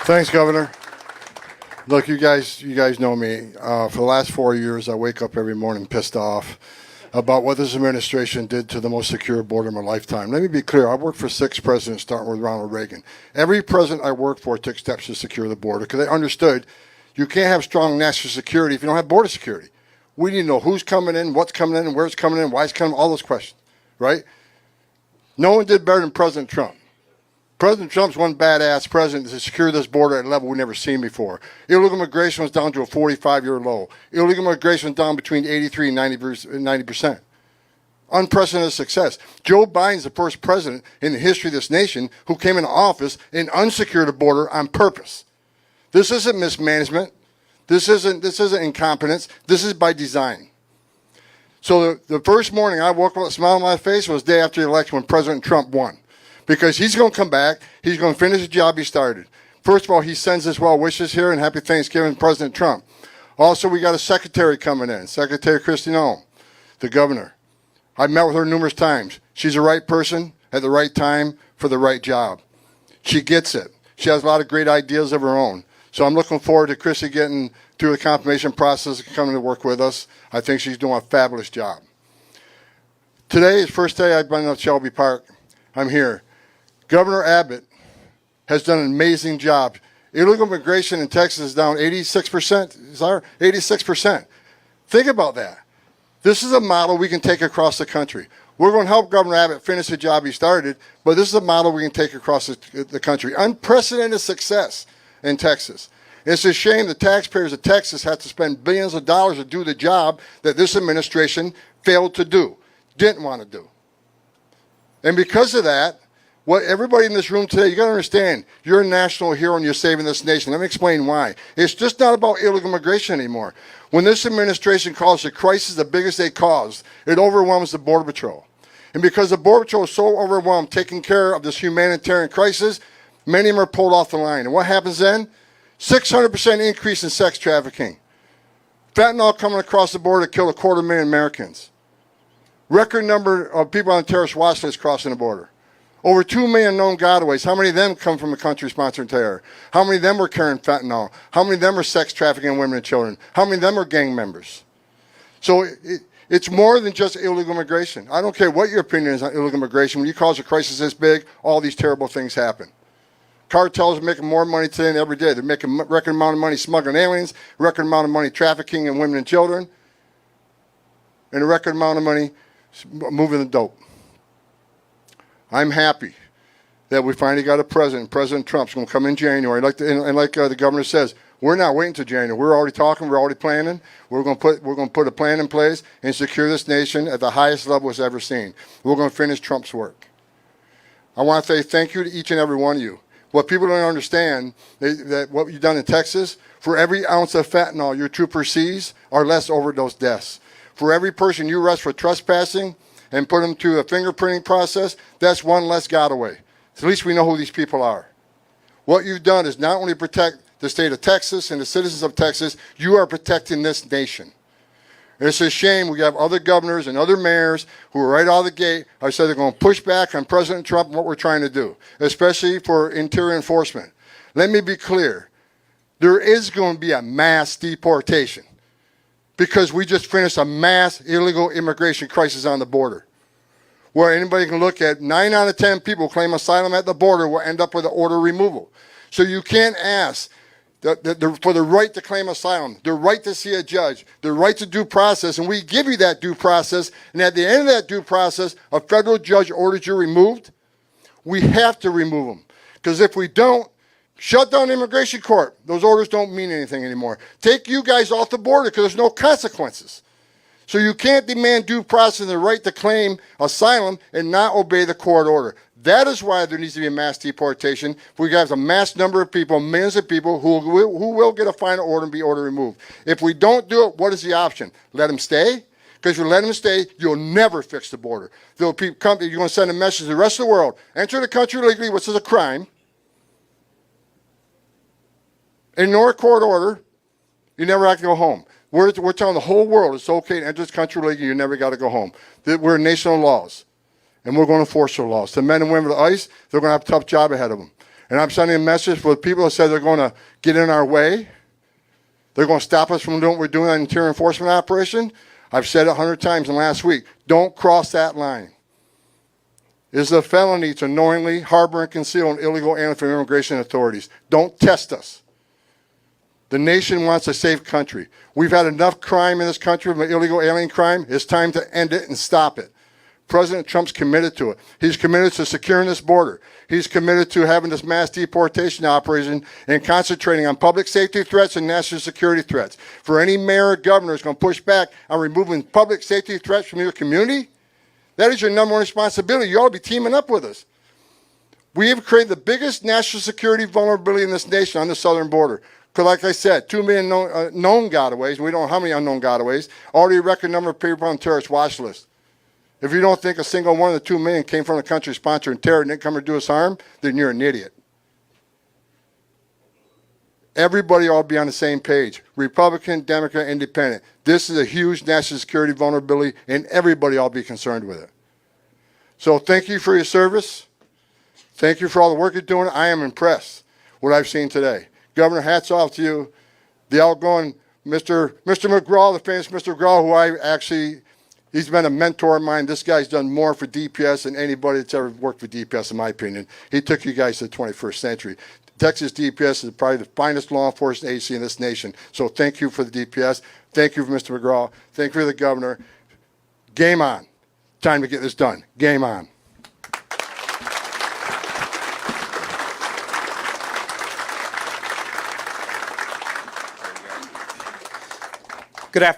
Thanks, Governor. Look, you guys know me. For the last 4 years, I wake up every morning pissed off about what this administration did to the most secure border in my lifetime. Let me be clear. I worked for 6 presidents, starting with Ronald Reagan. Every president I worked for took steps to secure the border because they understood you can't have strong national security if you don't have border security. We need to know who's coming in, what's coming in, where it's coming in, why it's coming, all those questions, right? No one did better than President Trump. President Trump's one badass president to secure this border at a level we've never seen before. Illegal immigration was down to a 45-year low. Illegal immigration was down between 83 and 90%. Unprecedented success. Joe Biden's the first president in the history of this nation who came into office and unsecured the border on purpose. This isn't mismanagement. This isn't incompetence. This is by design. So the first morning I woke up with a smile on my face was the day after the election when President Trump won. Because he's going to come back. He's going to finish the job he started. First of all, he sends his well wishes here and happy Thanksgiving to President Trump. Also, we got a secretary coming in, Secretary Kristi Noem, the governor. I've met with her numerous times. She's the right person at the right time for the right job. She gets it. She has a lot of great ideas of her own. So I'm looking forward to Kristi getting through the confirmation process and coming to work with us. I think she's doing a fabulous job. Today is the first day I've been at Shelby Park. I'm here. Governor Abbott has done an amazing job. Illegal immigration in Texas is down 86%. 86%. Think about that. This is a model we can take across the country. We're going to help Governor Abbott finish the job he started, but this is a model we can take across the country. Unprecedented success in Texas. It's a shame the taxpayers of Texas have to spend billions of dollars to do the job that this administration failed to do, didn't want to do. And because of that, what everybody in this room today, you got to understand, you're a national hero and you're saving this nation. Let me explain why. It's just not about illegal immigration anymore. When this administration calls the crisis the biggest they caused, it overwhelms the Border Patrol. And because the Border Patrol is so overwhelmed taking care of this humanitarian crisis, many of them are pulled off the line. And what happens then? 600% increase in sex trafficking. Fentanyl coming across the border killed 250,000 Americans. Record number of people on the terrorist watch list crossing the border. Over 2 million known gotaways. How many of them come from a country sponsoring terror? How many of them were carrying fentanyl? How many of them are sex trafficking women and children? How many of them are gang members? So it's more than just illegal immigration. I don't care what your opinion is on illegal immigration. When you cause a crisis this big, all these terrible things happen. Cartels are making more money today than every day. They're making a record amount of money smuggling aliens, record amount of money trafficking in women and children, and a record amount of money moving the dope. I'm happy that we finally got a president. President Trump's going to come in January. Like the governor says, we're not waiting until January. We're already talking. We're already planning. We're going to put a plan in place and secure this nation at the highest level it's ever seen. We're going to finish Trump's work. I want to say thank you to each and every one of you. What people don't understand, that what you've done in Texas, for every ounce of fentanyl your trooper sees are less overdose deaths. For every person you arrest for trespassing and put them through a fingerprinting process, that's one less gotaway. So at least we know who these people are. What you've done is not only protect the state of Texas and the citizens of Texas, you are protecting this nation. And it's a shame we have other governors and other mayors who are right out of the gate. I said they're going to push back on President Trump and what we're trying to do, especially for interior enforcement. Let me be clear. There is going to be a mass deportation because we just finished a mass illegal immigration crisis on the border, where anybody can look at 9 out of 10 people claim asylum at the border will end up with an order removal. So you can't ask for the right to claim asylum, the right to see a judge, the right to due process, and we give you that due process, and at the end of that due process, a federal judge orders you removed, we have to remove them. Because if we don't, shut down the immigration court. Those orders don't mean anything anymore. Take you guys off the border because there's no consequences. So you can't demand due process and the right to claim asylum and not obey the court order. That is why there needs to be a mass deportation. We have a mass number of people, millions of people who will get a final order and be order removed. If we don't do it, what is the option? Let them stay? Because if you let them stay, you'll never fix the border. You're going to send a message to the rest of the world. Enter the country legally, which is a crime. Ignore a court order. You never have to go home. We're telling the whole world it's okay to enter this country legally. You never got to go home. We're a nation of laws. And we're going to enforce our laws. The men and women of ICE, they're going to have a tough job ahead of them. And I'm sending a message for the people that said they're going to get in our way. They're going to stop us from doing what we're doing on interior enforcement operation. I've said it 100 times in the last week. Don't cross that line. It is a felony to knowingly harbor and conceal an illegal alien from immigration authorities. Don't test us. The nation wants a safe country. We've had enough crime in this country, illegal alien crime. It's time to end it and stop it. President Trump's committed to it. He's committed to securing this border. He's committed to having this mass deportation operation and concentrating on public safety threats and national security threats. For any mayor or governor who's going to push back on removing public safety threats from your community, that is your number one responsibility. You ought to be teaming up with us. We have created the biggest national security vulnerability in this nation on the southern border. Because like I said, 2 million known gotaways, and we don't know how many unknown gotaways, already a record number of people on the terrorist watch list. If you don't think a single one of the 2 million came from a country sponsoring terror and didn't come to do us harm, then you're an idiot. Everybody ought to be on the same page. Republican, Democrat, Independent. This is a huge national security vulnerability, and everybody ought to be concerned with it. So thank you for your service. Thank you for all the work you're doing. I am impressed with what I've seen today. Governor, hats off to you. The outgoing Mr. McGraw, the famous Mr. McGraw, who I actually, he's been a mentor of mine. This guy's done more for DPS than anybody that's ever worked for DPS, in my opinion. He took you guys to the 21st century. Texas DPS is probably the finest law enforcement agency in this nation. So thank you for the DPS. Thank you for Mr. McGraw. Thank you for the governor. Game on. Time to get this done. Game on.